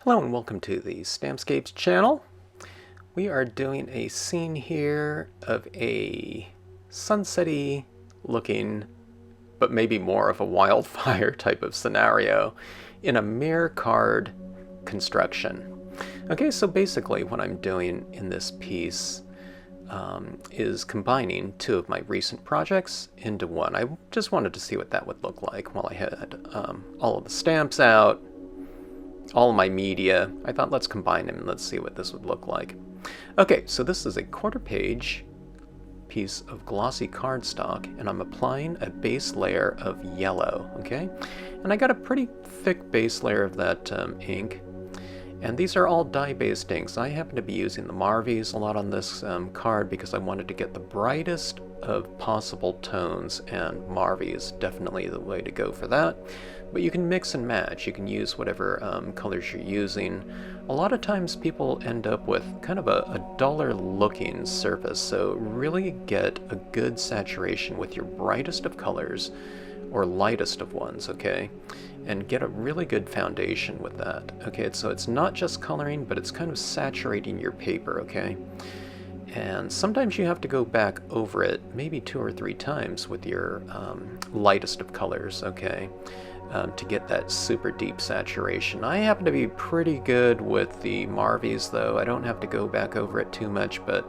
Hello and welcome to the Stampscapes channel. We are doing a scene here of a sunset-y looking, but maybe more of a wildfire type of scenario in a mirror card construction. Okay, so basically what I'm doing in this piece is combining two of my recent projects into one. I just wanted to see what that would look like while I had all of the stamps out, all of my media. I thought, let's combine them and let's see what this would look like. Okay, so this is a quarter-page piece of glossy cardstock, and I'm applying a base layer of yellow, okay? And I got a pretty thick base layer of that ink, and these are all dye-based inks. I happen to be using the Marvys a lot on this card because I wanted to get the brightest of possible tones, and Marvy is definitely the way to go for that. But you can mix and match. You can use whatever colors you're using. A lot of times people end up with kind of a duller looking surface, so really get a good saturation with your brightest of colors or lightest of ones, okay? And get a really good foundation with that, okay? So it's not just coloring, but it's kind of saturating your paper, okay? And sometimes you have to go back over it maybe 2 or 3 times with your lightest of colors, okay? To get that super deep saturation. I happen to be pretty good with the Marvys though. I don't have to go back over it too much, but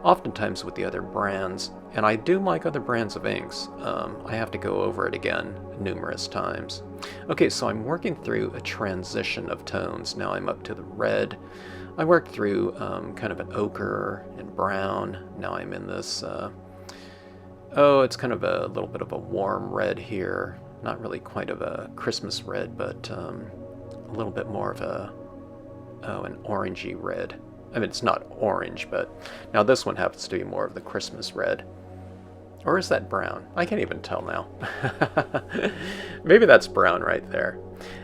oftentimes with the other brands, and I do like other brands of inks, I have to go over it again numerous times. Okay, so I'm working through a transition of tones. Now I'm up to the red. I worked through kind of an ochre and brown. Now I'm in this, it's kind of a little bit of a warm red here. Not really quite of a Christmas red, but a little bit more of an orangey red. I mean, it's not orange, but now this one happens to be more of the Christmas red. Or is that brown? I can't even tell now. Maybe that's brown right there.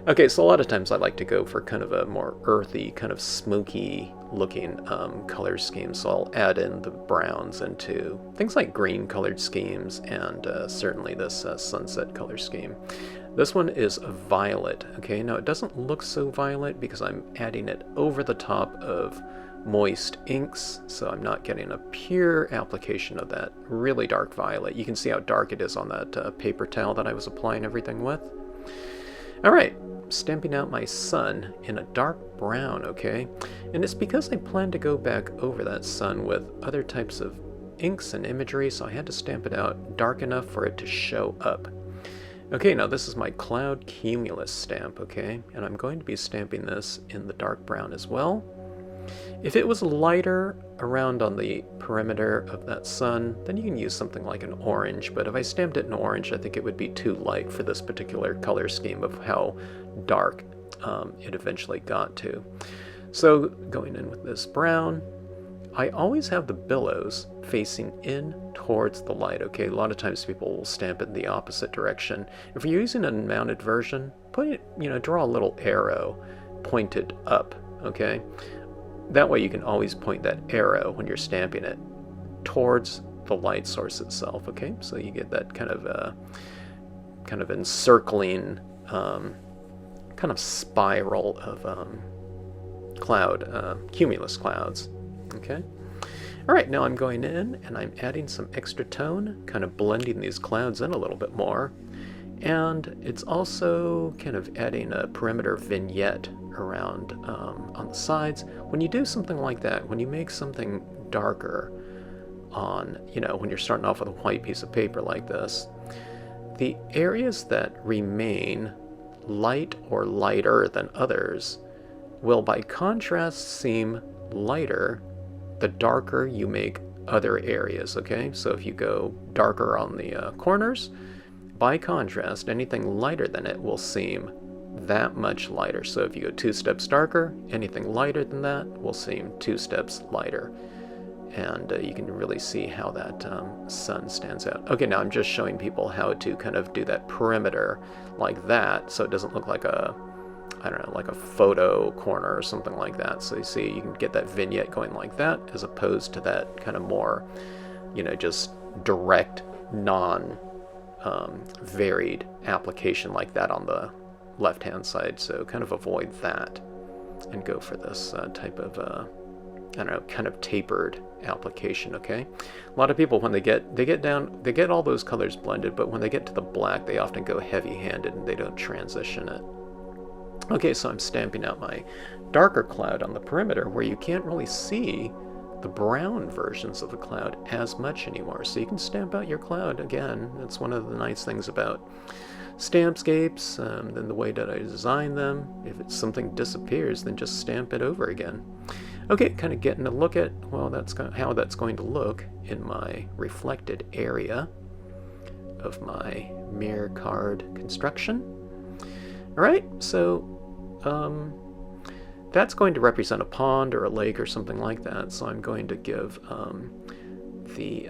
Okay, so a lot of times I like to go for kind of a more earthy, kind of smoky looking color scheme. So I'll add in the browns into things like green colored schemes and certainly this sunset color scheme. This one is a violet, okay? Now it doesn't look so violet because I'm adding it over the top of moist inks, so I'm not getting a pure application of that really dark violet. You can see how dark it is on that paper towel that I was applying everything with. Alright, stamping out my sun in a dark brown, okay? And it's because I plan to go back over that sun with other types of inks and imagery, so I had to stamp it out dark enough for it to show up. Okay, now this is my Cloud Cumulus stamp, okay? And I'm going to be stamping this in the dark brown as well. If it was lighter around on the perimeter of that sun, then you can use something like an orange, but if I stamped it in orange, I think it would be too light for this particular color scheme of how dark it eventually got to. So going in with this brown, I always have the billows facing in towards the light, okay? A lot of times people will stamp it in the opposite direction. If you're using an unmounted version, draw a little arrow pointed up, okay? That way you can always point that arrow when you're stamping it towards the light source itself, okay? So you get that kind of encircling, kind of spiral of cumulus clouds, okay? All right, now I'm going in and I'm adding some extra tone, kind of blending these clouds in a little bit more. And it's also kind of adding a perimeter vignette around on the sides. When you do something like that, when you make something darker on, when you're starting off with a white piece of paper like this, the areas that remain light or lighter than others will by contrast seem lighter the darker you make other areas, okay? So if you go darker on the corners, by contrast, anything lighter than it will seem that much lighter. So if you go 2 steps darker, anything lighter than that will seem 2 steps lighter. And you can really see how that sun stands out. Okay, now I'm just showing people how to kind of do that perimeter like that, so it doesn't look like a, like a photo corner or something like that. So you see, you can get that vignette going like that, as opposed to that kind of more, just direct, varied application like that on the left-hand side, so kind of avoid that. and go for this type of, I don't know, kind of tapered application, okay? A lot of people, when they get all those colors blended, but when they get to the black, they often go heavy-handed and they don't transition it. Okay, so I'm stamping out my darker cloud on the perimeter where you can't really see the brown versions of the cloud as much anymore. So you can stamp out your cloud again. That's one of the nice things about Stampscapes, then the way that I design them. If something disappears, then just stamp it over again. Okay, kind of getting a look at, well, that's how that's going to look in my reflected area of my mirror card construction. All right, so that's going to represent a pond or a lake or something like that. So I'm going to give the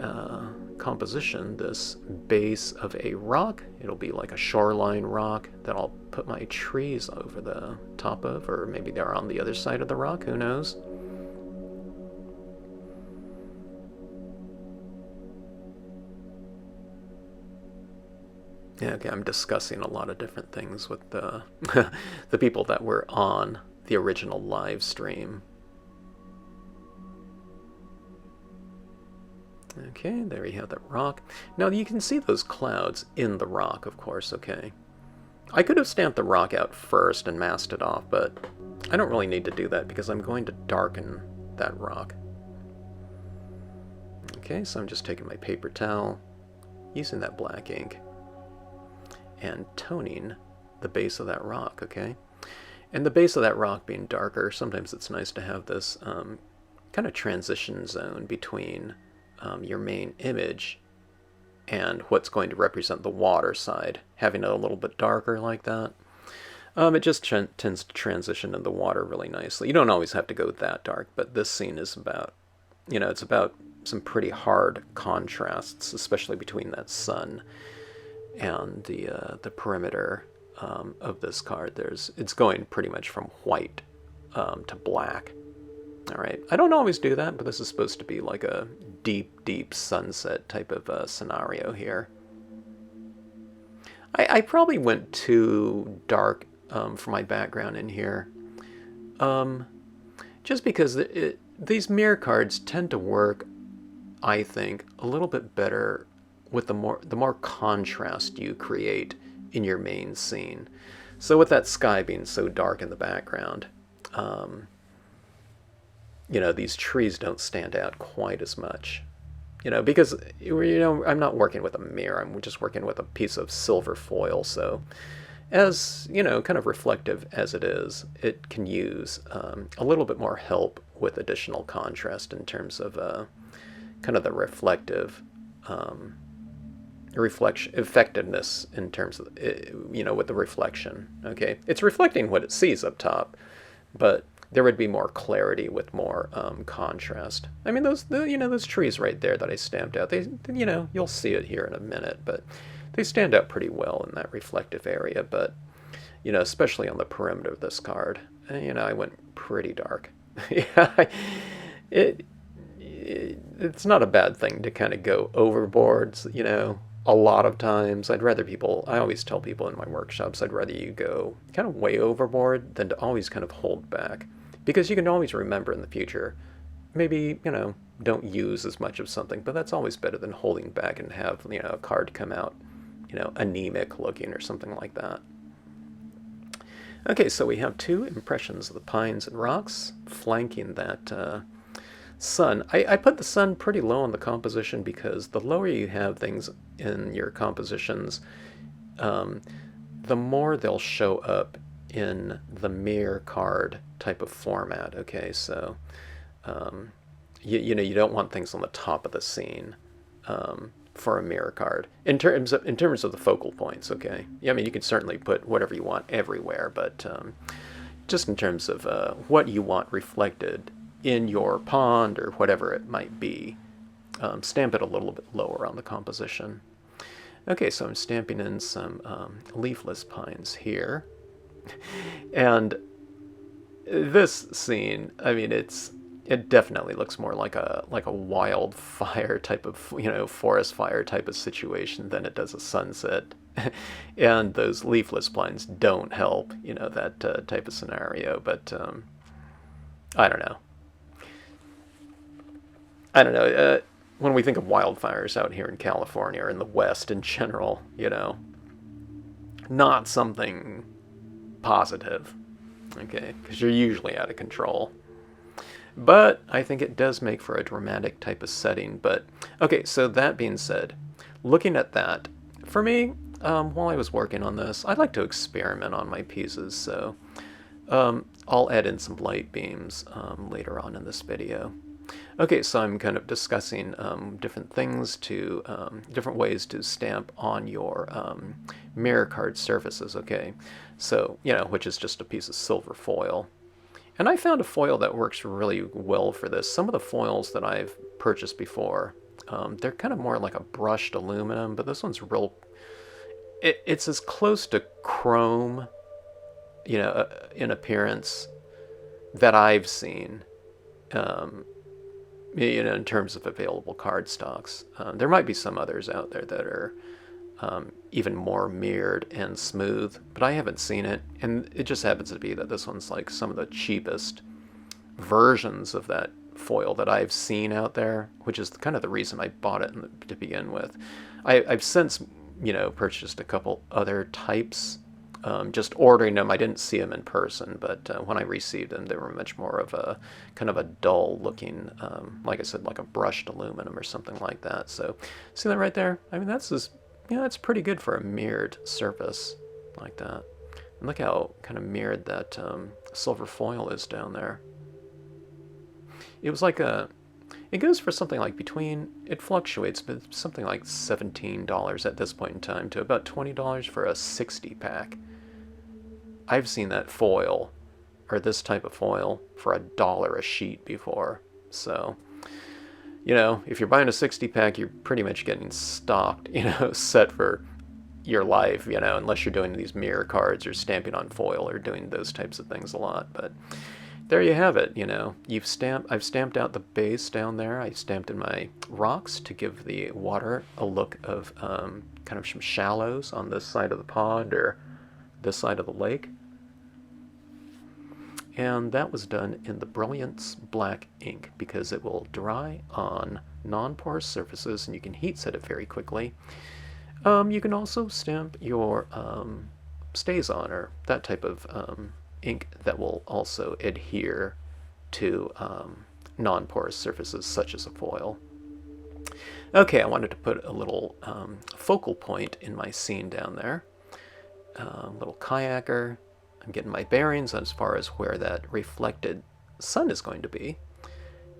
composition this base of a rock. It'll be like a shoreline rock that I'll put my trees over the top of, or maybe they're on the other side of the rock, who knows. Yeah, okay, I'm discussing a lot of different things with the the people that were on the original live stream. Okay, there you have that rock. Now you can see those clouds in the rock, of course, okay. I could have stamped the rock out first and masked it off, but I don't really need to do that because I'm going to darken that rock. Okay, so I'm just taking my paper towel, using that black ink, and toning the base of that rock, okay? And the base of that rock being darker, sometimes it's nice to have this kind of transition zone between your main image and what's going to represent the water side. Having it a little bit darker like that, it just tends to transition in the water really nicely. You don't always have to go that dark, but this scene is about, you know, it's about some pretty hard contrasts, especially between that sun and the perimeter of this card. It's going pretty much from white to black. All right, I don't always do that, but this is supposed to be like a deep, deep sunset type of scenario here. I probably went too dark for my background in here, just because these mirror cards tend to work, I think, a little bit better with the more contrast you create in your main scene. So with that sky being so dark in the background, you know, these trees don't stand out quite as much. You know, because, you know, I'm not working with a mirror, I'm just working with a piece of silver foil, so as, you know, kind of reflective as it is, it can use a little bit more help with additional contrast in terms of kind of the reflective effectiveness in terms of, you know, with the reflection, okay? It's reflecting what it sees up top, but there would be more clarity with more contrast. I mean, you know, those trees right there that I stamped out, they, you know, you'll see it here in a minute, but they stand out pretty well in that reflective area. But, you know, especially on the perimeter of this card, you know, I went pretty dark. Yeah, it's not a bad thing to kind of go overboard, you know. A lot of times, I always tell people in my workshops, I'd rather you go kind of way overboard than to always kind of hold back. Because you can always remember in the future, maybe, you know, don't use as much of something, but that's always better than holding back and have, you know, a card come out, you know, anemic looking or something like that. Okay, so we have two impressions of the pines and rocks flanking that sun. I put the sun pretty low on the composition because the lower you have things in your compositions, the more they'll show up in the mirror card type of format. Okay, so you know, you don't want things on the top of the scene for a mirror card in terms of the focal points. Okay, yeah, I mean, you can certainly put whatever you want everywhere, but just in terms of what you want reflected in your pond or whatever it might be, stamp it a little bit lower on the composition. Okay, so I'm stamping in some leafless pines here. And this scene, I mean, it definitely looks more like a wildfire type of, you know, forest fire type of situation than it does a sunset. And those leafless pines don't help, you know, that type of scenario. But I don't know. I don't know. When we think of wildfires out here in California or in the West in general, not something positive, okay? Because you're usually out of control. But I think it does make for a dramatic type of setting. But, okay, so that being said, looking at that, for me, while I was working on this, I like to experiment on my pieces, so I'll add in some light beams later on in this video. Okay, so I'm kind of discussing different things different ways to stamp on your mirror card surfaces, okay? So, which is just a piece of silver foil. And I found a foil that works really well for this. Some of the foils that I've purchased before, they're kind of more like a brushed aluminum, but this one's real, it's as close to chrome, in appearance that I've seen. In terms of available card stocks. There might be some others out there that are even more mirrored and smooth, but I haven't seen it, and it just happens to be that this one's like some of the cheapest versions of that foil that I've seen out there, which is kind of the reason I bought it to begin with. I've since, purchased a couple other types. Just ordering them, I didn't see them in person, but when I received them, they were much more of a kind of a dull looking, like I said, like a brushed aluminum or something like that. So, see that right there? I mean, that's pretty good for a mirrored surface like that. And look how kind of mirrored that silver foil is down there. It was like it goes for something like it fluctuates, but something like $17 at this point in time to about $20 for a 60 pack. I've seen that foil, or this type of foil, for $1 a sheet before. So, if you're buying a 60 pack, you're pretty much getting stocked, set for your life, unless you're doing these mirror cards or stamping on foil or doing those types of things a lot. But there you have it, I've stamped out the base down there. I stamped in my rocks to give the water a look of kind of some shallows on this side of the pond or this side of the lake. And that was done in the Brilliance black ink because it will dry on non-porous surfaces and you can heat set it very quickly. You can also stamp your StazOn or that type of ink that will also adhere to non-porous surfaces such as a foil. Okay, I wanted to put a little focal point in my scene down there. Little kayaker. I'm getting my bearings as far as where that reflected sun is going to be.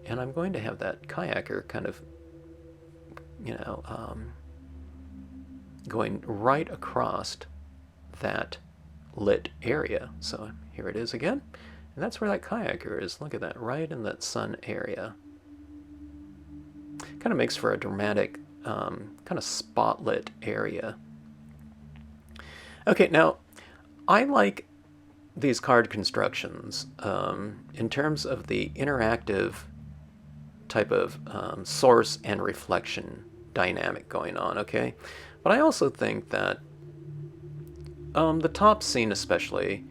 And I'm going to have that kayaker kind of, going right across that lit area. So here it is again. And that's where that kayaker is. Look at that, right in that sun area. Kind of makes for a dramatic, kind of spotlit area. Okay, now, I like these card constructions in terms of the interactive type of source and reflection dynamic going on, okay? But I also think that the top scene especially,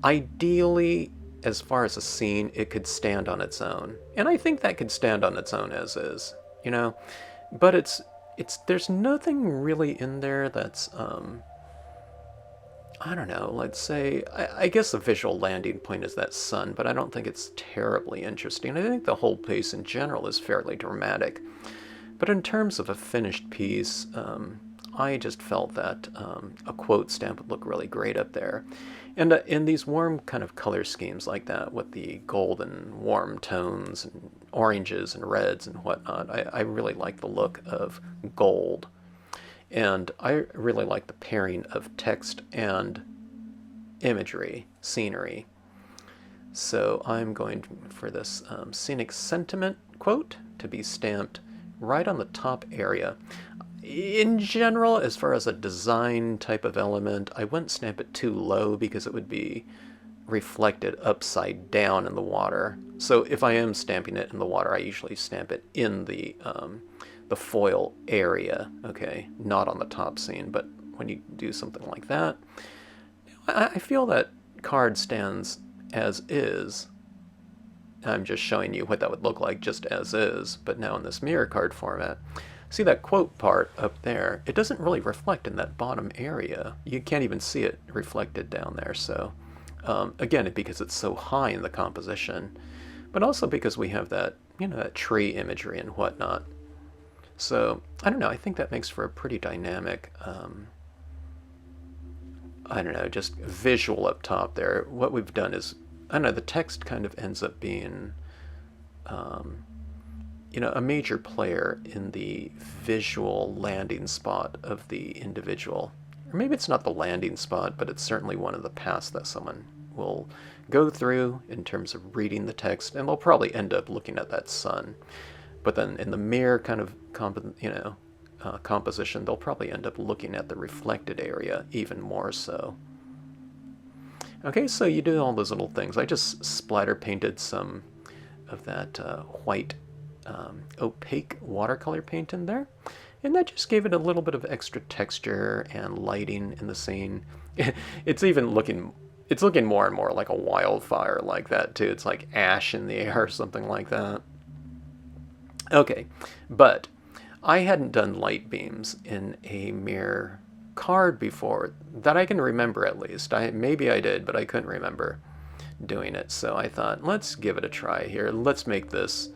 ideally, as far as a scene, it could stand on its own. And I think that could stand on its own as is, But there's nothing really in there that's I don't know, let's say, I guess the visual landing point is that sun, but I don't think it's terribly interesting. I think the whole piece in general is fairly dramatic. But in terms of a finished piece, I just felt that a quote stamp would look really great up there. And in these warm kind of color schemes like that, with the golden warm tones and oranges and reds and whatnot, I really like the look of gold. And I really like the pairing of text and imagery, scenery. So I'm going for this Scenic Sentiment quote to be stamped right on the top area. In general, as far as a design type of element, I wouldn't stamp it too low because it would be reflected upside down in the water. So if I am stamping it in the water, I usually stamp it in the foil area, okay, not on the top scene. But when you do something like that, I feel that card stands as is I'm just showing you what that would look like just as is, but now in this mirror card format. See that quote part up there? It doesn't really reflect in that bottom area. You can't even see it reflected down there. So again, because it's so high in the composition, but also because we have that, that tree imagery and whatnot. So I don't know, I think that makes for a pretty dynamic, I don't know, just visual up top there. What we've done is, I don't know, the text kind of ends up being, a major player in the visual landing spot of the individual. Or maybe it's not the landing spot, but it's certainly one of the paths that someone will go through in terms of reading the text, and they'll probably end up looking at that sun. But then in the mirror kind of composition, they'll probably end up looking at the reflected area even more so. Okay, so you do all those little things. I just splatter painted some of that white opaque watercolor paint in there, and that just gave it a little bit of extra texture and lighting in the scene. It's looking more and more like a wildfire like that too. It's like ash in the air or something like that. Okay, but I hadn't done light beams in a mirror card before, that I can remember at least. Maybe I did, but I couldn't remember doing it. So I thought, let's give it a try here. Let's make this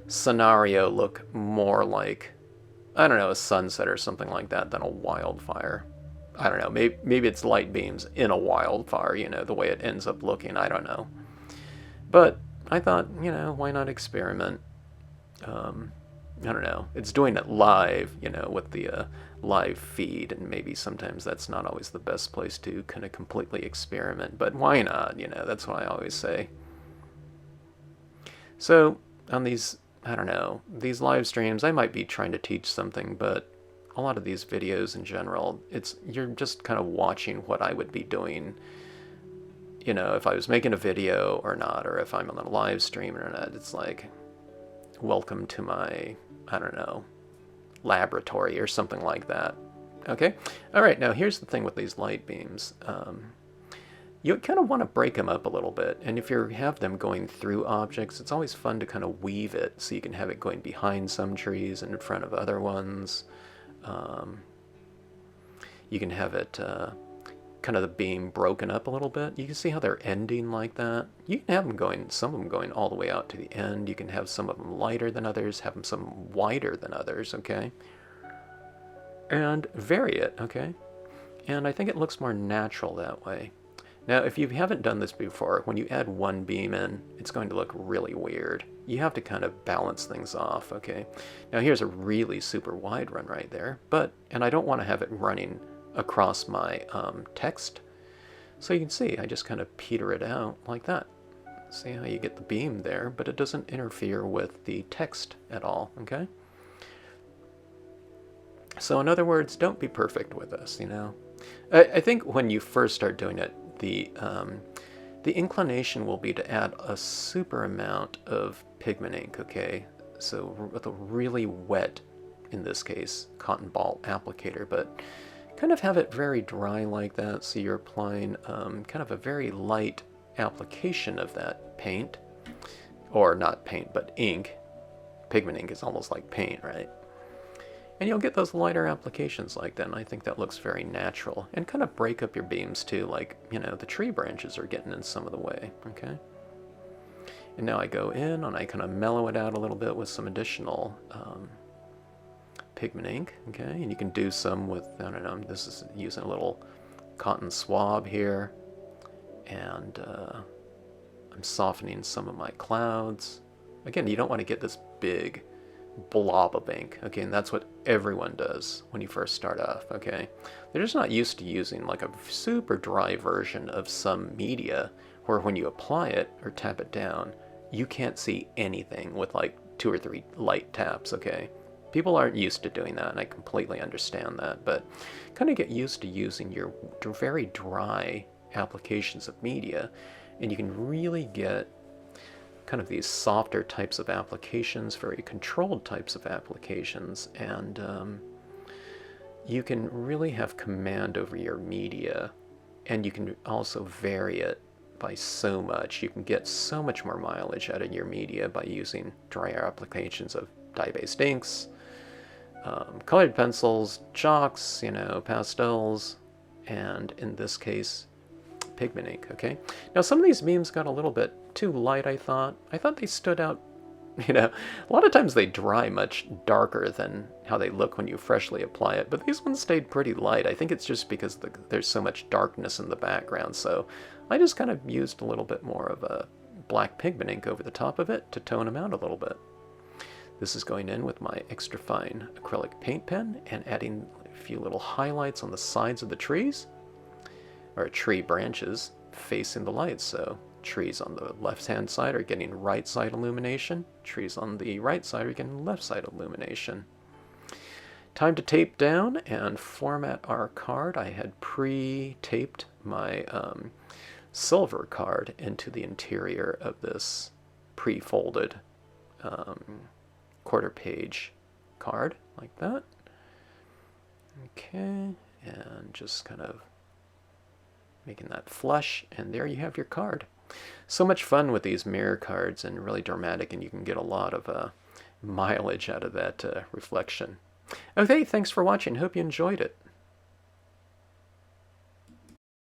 scenario look more like, I don't know, a sunset or something like that than a wildfire. I don't know, maybe it's light beams in a wildfire, the way it ends up looking, I don't know. But I thought, why not experiment? I don't know, it's doing it live, with the live feed, and maybe sometimes that's not always the best place to kind of completely experiment, but why not, that's what I always say. So on these, I don't know, these live streams, I might be trying to teach something, but a lot of these videos in general, you're just kind of watching what I would be doing, if I was making a video or not, or if I'm on a live stream or not. It's like, welcome to my, I don't know, laboratory or something like that. Okay? All right, now here's the thing with these light beams. You kind of want to break them up a little bit, and if you have them going through objects, it's always fun to kind of weave it, so you can have it going behind some trees and in front of other ones. You can have it kind of the beam broken up a little bit. You can see how they're ending like that. You can have them going, some of them going all the way out to the end. You can have some of them lighter than others, have them some wider than others, okay? And vary it, okay? And I think it looks more natural that way. Now, if you haven't done this before, when you add one beam in, it's going to look really weird. You have to kind of balance things off, okay? Now, here's a really super wide run right there, and I don't want to have it running across my text. So you can see, I just kind of peter it out like that. See how you get the beam there, but it doesn't interfere with the text at all, okay? So in other words, don't be perfect with this, I think when you first start doing it, the inclination will be to add a super amount of pigment ink, okay? So with a really wet, in this case, cotton ball applicator, but kind of have it very dry like that, so you're applying kind of a very light application of that paint, or not paint, but ink. Pigment ink is almost like paint, right? And you'll get those lighter applications like that, and I think that looks very natural. And kind of break up your beams too, like, the tree branches are getting in some of the way, okay? And now I go in and I kind of mellow it out a little bit with some additional pigment ink, okay? And you can do some with, I don't know, this is using a little cotton swab here, and I'm softening some of my clouds. Again, you don't want to get this big blob of ink, okay? And that's what everyone does when you first start off, okay? They're just not used to using like a super dry version of some media where when you apply it or tap it down, you can't see anything with like 2 or 3 light taps, okay? People aren't used to doing that, and I completely understand that, but kind of get used to using your very dry applications of media, and you can really get kind of these softer types of applications, very controlled types of applications, and you can really have command over your media, and you can also vary it by so much. You can get so much more mileage out of your media by using drier applications of dye-based inks, colored pencils, chalks, pastels, and in this case, pigment ink, okay? Now some of these beams got a little bit too light, I thought. I thought they stood out, a lot of times they dry much darker than how they look when you freshly apply it, but these ones stayed pretty light. I think it's just because there's so much darkness in the background, so I just kind of used a little bit more of a black pigment ink over the top of it to tone them out a little bit. This is going in with my extra fine acrylic paint pen and adding a few little highlights on the sides of the trees, or tree branches facing the light. So trees on the left-hand side are getting right side illumination. Trees on the right side are getting left side illumination. Time to tape down and format our card. I had pre-taped my silver card into the interior of this pre-folded quarter page card, like that. Okay, and just kind of making that flush, and there you have your card. So much fun with these mirror cards, and really dramatic, and you can get a lot of mileage out of that reflection. Okay, thanks for watching. Hope you enjoyed it.